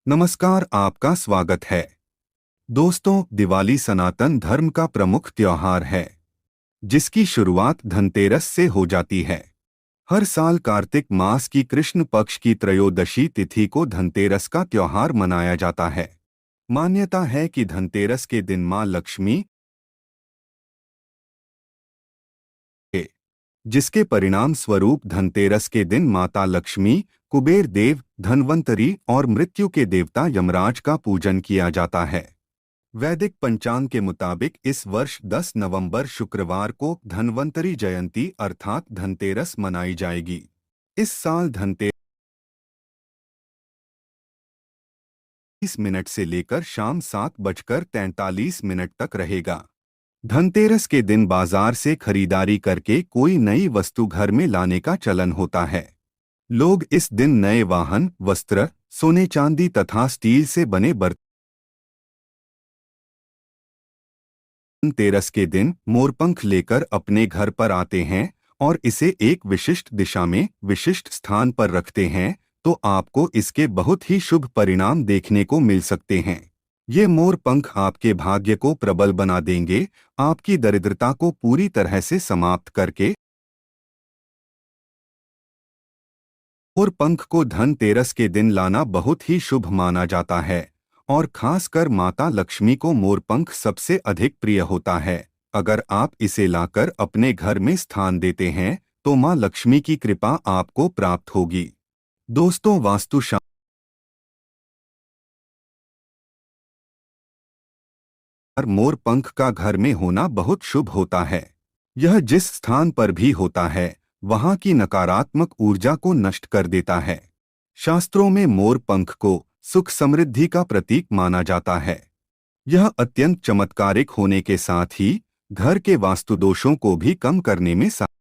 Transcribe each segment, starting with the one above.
नमस्कार, आपका स्वागत है। दोस्तों, दिवाली सनातन धर्म का प्रमुख त्योहार है, जिसकी शुरुआत धनतेरस से हो जाती है। हर साल कार्तिक मास की कृष्ण पक्ष की त्रयोदशी तिथि को धनतेरस का त्योहार मनाया जाता है। मान्यता है कि धनतेरस के दिन मां लक्ष्मी के, जिसके परिणाम स्वरूप धनतेरस के दिन माता लक्ष्मी, कुबेर देव, धनवंतरी और मृत्यु के देवता यमराज का पूजन किया जाता है। वैदिक पंचांग के मुताबिक इस वर्ष 10 नवंबर शुक्रवार को धनवंतरी जयंती अर्थात धनतेरस मनाई जाएगी। इस साल धनतेरस 30 मिनट से लेकर शाम 7:43 तक रहेगा। धनतेरस के दिन बाजार से खरीदारी करके कोई नई वस्तु घर में लाने का चलन होता है। लोग इस दिन नए वाहन, वस्त्र, सोने चांदी तथा स्टील से बने बर्तन धनतेरस के दिन मोरपंख लेकर अपने घर पर आते हैं और इसे एक विशिष्ट दिशा में विशिष्ट स्थान पर रखते हैं, तो आपको इसके बहुत ही शुभ परिणाम देखने को मिल सकते हैं। ये मोरपंख आपके भाग्य को प्रबल बना देंगे, आपकी दरिद्रता को पूरी तरह से समाप्त करके। मोरपंख को धनतेरस के दिन लाना बहुत ही शुभ माना जाता है और खासकर माता लक्ष्मी को मोरपंख सबसे अधिक प्रिय होता है। अगर आप इसे लाकर अपने घर में स्थान देते हैं तो मां लक्ष्मी की कृपा आपको प्राप्त होगी। दोस्तों, वास्तुशास्त्र मोरपंख का घर में होना बहुत शुभ होता है। यह जिस स्थान पर भी होता है वहां की नकारात्मक ऊर्जा को नष्ट कर देता है। शास्त्रों में मोरपंख को सुख समृद्धि का प्रतीक माना जाता है। यह अत्यंत चमत्कारिक होने के साथ ही घर के वास्तु दोषों को भी कम करने में सहायक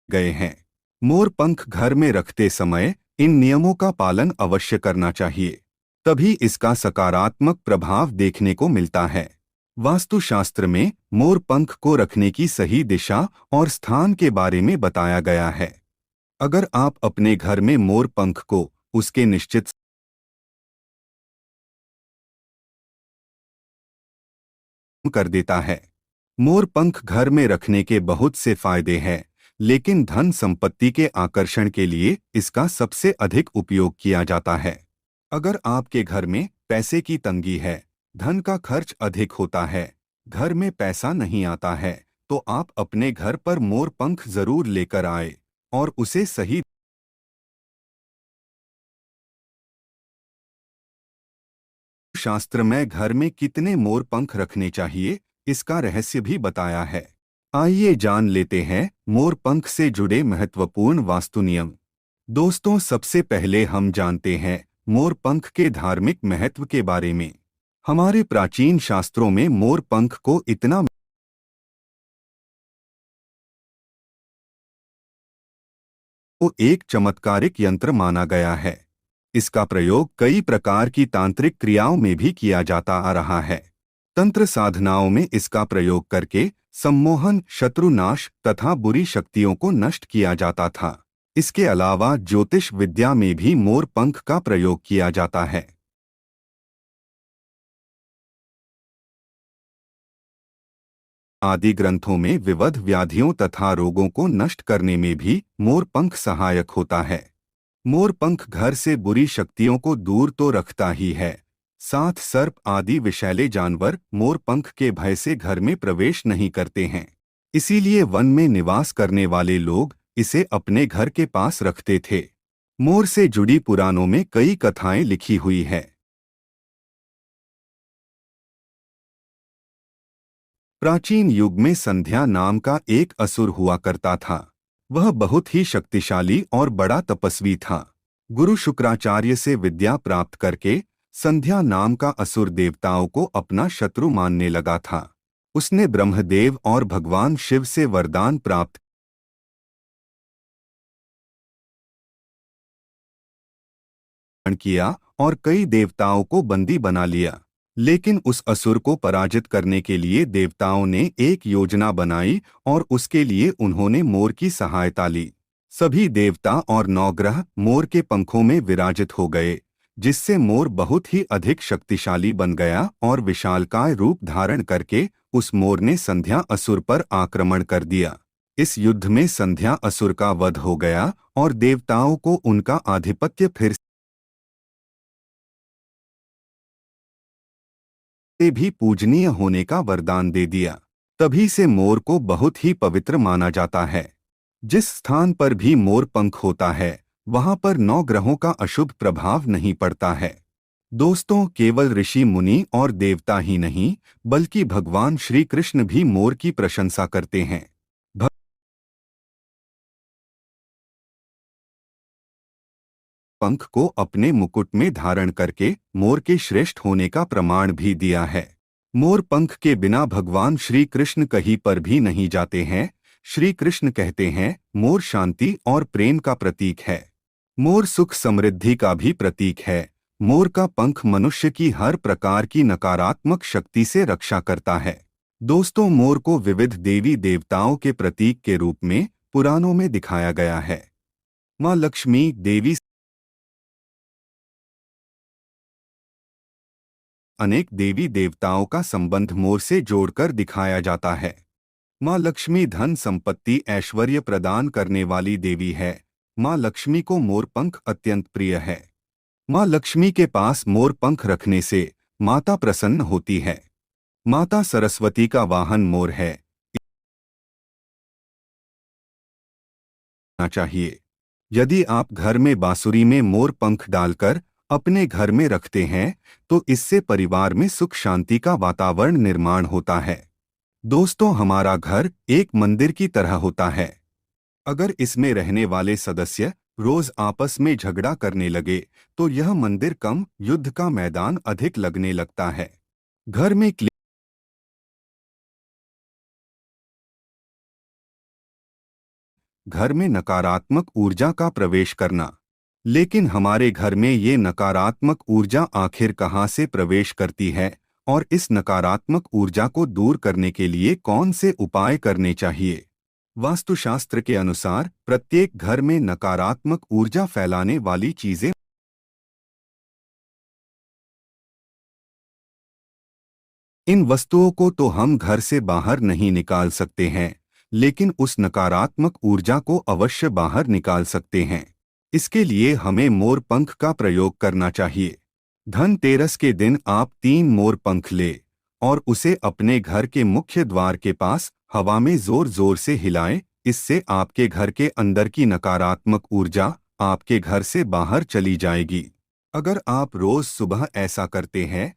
गए हैं। मोरपंख घर में रखते समय इन नियमों का पालन अवश्य करना चाहिए, तभी इसका सकारात्मक प्रभाव देखने को मिलता है। वास्तुशास्त्र में मोरपंख को रखने की सही दिशा और स्थान के बारे में बताया गया है। अगर आप अपने घर में मोरपंख को उसके निश्चित कर देता है। मोरपंख घर में रखने के बहुत से फायदे हैं, लेकिन धन संपत्ति के आकर्षण के लिए इसका सबसे अधिक उपयोग किया जाता है। अगर आपके घर में पैसे की तंगी है, धन का खर्च अधिक होता है, घर में पैसा नहीं आता है, तो आप अपने घर पर मोरपंख जरूर लेकर आए और उसे सही शास्त्र में घर में कितने मोरपंख रखने चाहिए, इसका रहस्य भी बताया है। आइए जान लेते हैं मोरपंख से जुड़े महत्वपूर्ण वास्तु नियम। दोस्तों, सबसे पहले हम जानते हैं मोरपंख के धार्मिक महत्व के बारे में। हमारे प्राचीन शास्त्रों में मोरपंख को इतना को एक चमत्कारिक यंत्र माना गया है। इसका प्रयोग कई प्रकार की तांत्रिक क्रियाओं में भी किया जाता आ रहा है। तंत्र साधनाओं में इसका प्रयोग करके सम्मोहन, शत्रुनाश तथा बुरी शक्तियों को नष्ट किया जाता था। इसके अलावा ज्योतिष विद्या में भी मोरपंख का प्रयोग किया जाता है। आदि ग्रंथों में विविध व्याधियों तथा रोगों को नष्ट करने में भी मोरपंख सहायक होता है। मोरपंख घर से बुरी शक्तियों को दूर तो रखता ही है, साथ सर्प आदि विषैले जानवर मोरपंख के भय से घर में प्रवेश नहीं करते हैं। इसीलिए वन में निवास करने वाले लोग इसे अपने घर के पास रखते थे। मोर से जुड़ी पुराणों में कई कथाएं लिखी हुई है। प्राचीन युग में संध्या नाम का एक असुर हुआ करता था। वह बहुत ही शक्तिशाली और बड़ा तपस्वी था। गुरु शुक्राचार्य से विद्या प्राप्त करके संध्या नाम का असुर देवताओं को अपना शत्रु मानने लगा था। उसने ब्रह्मदेव और भगवान शिव से वरदान प्राप्त किया और कई देवताओं को बंदी बना लिया। लेकिन उस असुर को पराजित करने के लिए देवताओं ने एक योजना बनाई और उसके लिए उन्होंने मोर की सहायता ली। सभी देवता और नवग्रह मोर के पंखों में विराजित हो गए, जिससे मोर बहुत ही अधिक शक्तिशाली बन गया और विशालकाय रूप धारण करके उस मोर ने संध्या असुर पर आक्रमण कर दिया। इस युद्ध में संध्या असुर का वध हो गया और देवताओं को उनका आधिपत्य फिर से भी पूजनीय होने का वरदान दे दिया। तभी से मोर को बहुत ही पवित्र माना जाता है। जिस स्थान पर भी मोर पंख होता है, वहां पर 9 ग्रहों का अशुभ प्रभाव नहीं पड़ता है। दोस्तों, केवल ऋषि मुनि और देवता ही नहीं, बल्कि भगवान श्री कृष्ण भी मोर की प्रशंसा करते हैं। पंख को अपने मुकुट में धारण करके मोर के श्रेष्ठ होने का प्रमाण भी दिया है। मोर पंख के बिना भगवान श्री कृष्ण कहीं पर भी नहीं जाते हैं। श्री कृष्ण कहते हैं, मोर शांति और प्रेम का प्रतीक है। मोर सुख समृद्धि का भी प्रतीक है। मोर का पंख मनुष्य की हर प्रकार की नकारात्मक शक्ति से रक्षा करता है। दोस्तों, मोर को विविध देवी देवताओं के प्रतीक के रूप में पुराणों में दिखाया गया है। माँ लक्ष्मी देवी अनेक देवी देवताओं का संबंध मोर से जोड़कर दिखाया जाता है। माँ लक्ष्मी धन संपत्ति ऐश्वर्य प्रदान करने वाली देवी है। माँ लक्ष्मी को मोर पंख अत्यंत प्रिय है। माँ लक्ष्मी के पास मोर पंख रखने से माता प्रसन्न होती है। माता सरस्वती का वाहन मोर है चाहिए। यदि आप घर में बांसुरी में मोर पंख डालकर अपने घर में रखते हैं, तो इससे परिवार में सुख शांति का वातावरण निर्माण होता है। दोस्तों, हमारा घर एक मंदिर की तरह होता है। अगर इसमें रहने वाले सदस्य रोज आपस में झगड़ा करने लगे, तो यह मंदिर कम, युद्ध का मैदान अधिक लगने लगता है। घर में नकारात्मक ऊर्जा का प्रवेश करना। लेकिन हमारे घर में ये नकारात्मक ऊर्जा आखिर कहाँ से प्रवेश करती है और इस नकारात्मक ऊर्जा को दूर करने के लिए कौन से उपाय करने चाहिए? वास्तुशास्त्र के अनुसार प्रत्येक घर में नकारात्मक ऊर्जा फैलाने वाली चीजें इन वस्तुओं को तो हम घर से बाहर नहीं निकाल सकते हैं, लेकिन उस नकारात्मक ऊर्जा को अवश्य बाहर निकाल सकते हैं। इसके लिए हमें मोर पंख का प्रयोग करना चाहिए। धनतेरस के दिन आप 3 मोर पंख ले और उसे अपने घर के मुख्य द्वार के पास हवा में जोर जोर से हिलाएं। इससे आपके घर के अंदर की नकारात्मक ऊर्जा आपके घर से बाहर चली जाएगी। अगर आप रोज सुबह ऐसा करते हैं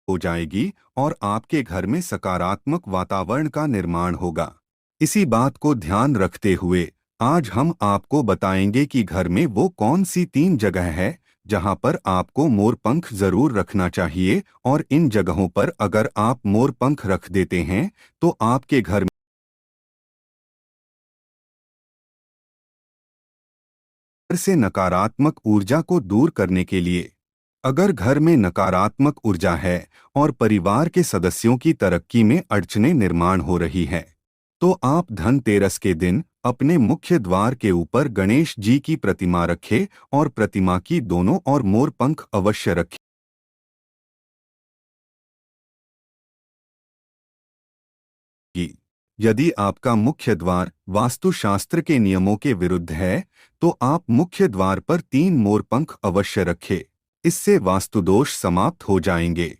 हो जाएगी और आपके घर में सकारात्मक वातावरण का निर्माण होगा। इसी बात को ध्यान रखते हुए आज हम आपको बताएंगे कि घर में वो कौन सी 3 जगह है जहां पर आपको मोर पंख जरूर रखना चाहिए, और इन जगहों पर अगर आप मोर पंख रख देते हैं तो आपके घर से नकारात्मक ऊर्जा को दूर करने के लिए। अगर घर में नकारात्मक ऊर्जा है और परिवार के सदस्यों की तरक्की में अड़चनें निर्माण हो रही है, तो आप धनतेरस के दिन अपने मुख्य द्वार के ऊपर गणेश जी की प्रतिमा रखें और प्रतिमा की दोनों ओर मोर पंख अवश्य रखें। यदि आपका मुख्य द्वार वास्तुशास्त्र के नियमों के विरुद्ध है, तो आप मुख्य द्वार पर 3 मोर पंख अवश्य रखें। इससे वास्तुदोष समाप्त हो जाएंगे।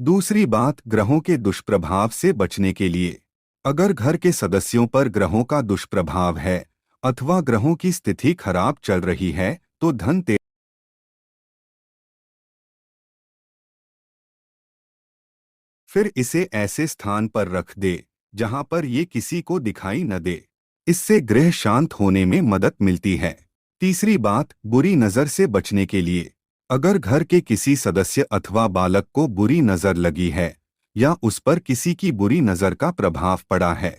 दूसरी बात, ग्रहों के दुष्प्रभाव से बचने के लिए। अगर घर के सदस्यों पर ग्रहों का दुष्प्रभाव है अथवा ग्रहों की स्थिति खराब चल रही है, तो फिर इसे ऐसे स्थान पर रख दे जहां पर ये किसी को दिखाई न दे। इससे गृह शांत होने में मदद मिलती है। तीसरी बात, बुरी नजर से बचने के लिए। अगर घर के किसी सदस्य अथवा बालक को बुरी नजर लगी है या उस पर किसी की बुरी नजर का प्रभाव पड़ा है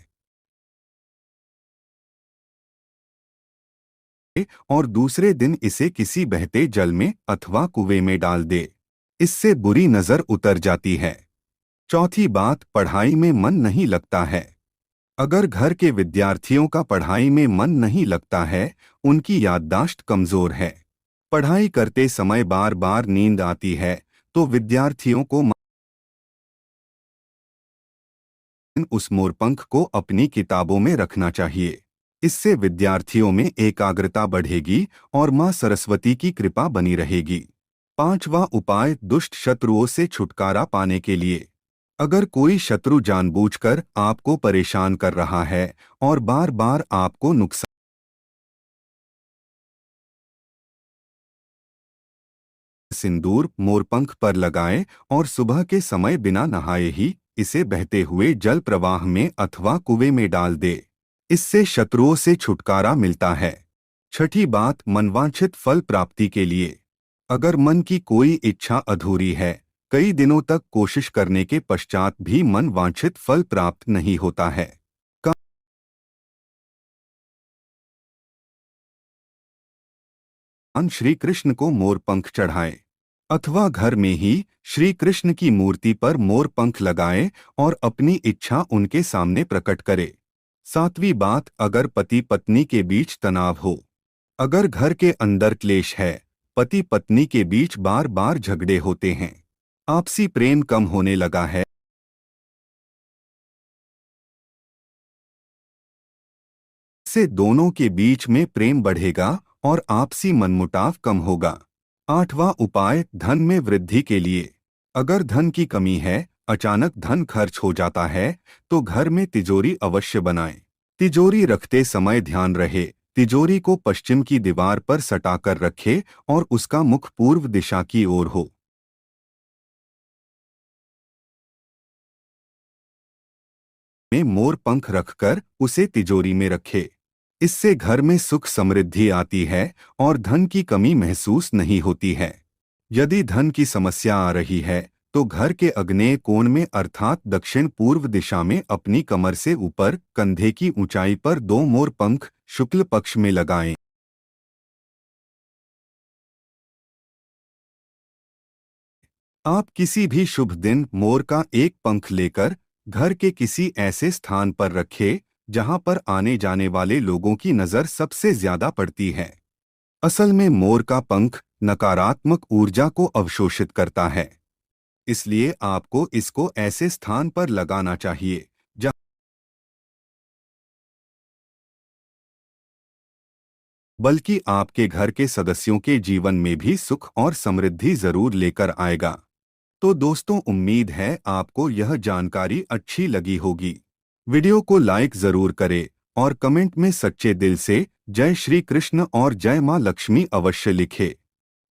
और दूसरे दिन इसे किसी बहते जल में अथवा कुएं में डाल दे, इससे बुरी नजर उतर जाती है। चौथी बात, पढ़ाई में मन नहीं लगता है। अगर घर के विद्यार्थियों का पढ़ाई में मन नहीं लगता है, उनकी याददाश्त कमजोर है, पढ़ाई करते समय बार बार नींद आती है, तो विद्यार्थियों को उस मोरपंख को अपनी किताबों में रखना चाहिए। इससे विद्यार्थियों में एकाग्रता बढ़ेगी और मां सरस्वती की कृपा बनी रहेगी। पांचवा उपाय, दुष्ट शत्रुओं से छुटकारा पाने के लिए। अगर कोई शत्रु जानबूझकर आपको परेशान कर रहा है और बार बार आपको नुकसान, सिंदूर मोरपंख पर लगाएं और सुबह के समय बिना नहाए ही इसे बहते हुए जल प्रवाह में अथवा कुएं में डाल दे। इससे शत्रुओं से छुटकारा मिलता है। छठी बात, मनवांछित फल प्राप्ति के लिए। अगर मन की कोई इच्छा अधूरी है, कई दिनों तक कोशिश करने के पश्चात भी मन वांछित फल प्राप्त नहीं होता है, श्री कृष्ण को मोरपंख चढ़ाएं अथवा घर में ही श्री कृष्ण की मूर्ति पर मोरपंख लगाएं और अपनी इच्छा उनके सामने प्रकट करें। सातवीं बात, अगर पति पत्नी के बीच तनाव हो, अगर घर के अंदर क्लेश है, पति पत्नी के बीच बार बार झगड़े होते हैं, आपसी प्रेम कम होने लगा है, इससे दोनों के बीच में प्रेम बढ़ेगा और आपसी मनमुटाव कम होगा। आठवां उपाय, धन में वृद्धि के लिए। अगर धन की कमी है, अचानक धन खर्च हो जाता है, तो घर में तिजोरी अवश्य बनाएं। तिजोरी रखते समय ध्यान रहे, तिजोरी को पश्चिम की दीवार पर सटाकर रखे और उसका मुख पूर्व दिशा की ओर हो। में मोर पंख रखकर उसे तिजोरी में रखे। इससे घर में सुख समृद्धि आती है और धन की कमी महसूस नहीं होती है। यदि धन की समस्या आ रही है, तो घर के अग्नेय कोण में अर्थात दक्षिण पूर्व दिशा में अपनी कमर से ऊपर कंधे की ऊंचाई पर दो मोर पंख शुक्ल पक्ष में लगाएं। आप किसी भी शुभ दिन मोर का एक पंख लेकर घर के किसी ऐसे स्थान पर रखें जहां पर आने जाने वाले लोगों की नजर सबसे ज्यादा पड़ती है। असल में मोर का पंख नकारात्मक ऊर्जा को अवशोषित करता है, इसलिए आपको इसको ऐसे स्थान पर लगाना चाहिए जहां बल्कि आपके घर के सदस्यों के जीवन में भी सुख और समृद्धि जरूर लेकर आएगा। तो दोस्तों, उम्मीद है आपको यह जानकारी अच्छी लगी होगी। वीडियो को लाइक जरूर करें और कमेंट में सच्चे दिल से जय श्री कृष्ण और जय मां लक्ष्मी अवश्य लिखें।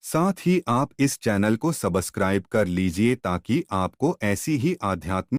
साथ ही आप इस चैनल को सब्सक्राइब कर लीजिए ताकि आपको ऐसी ही आध्यात्मिक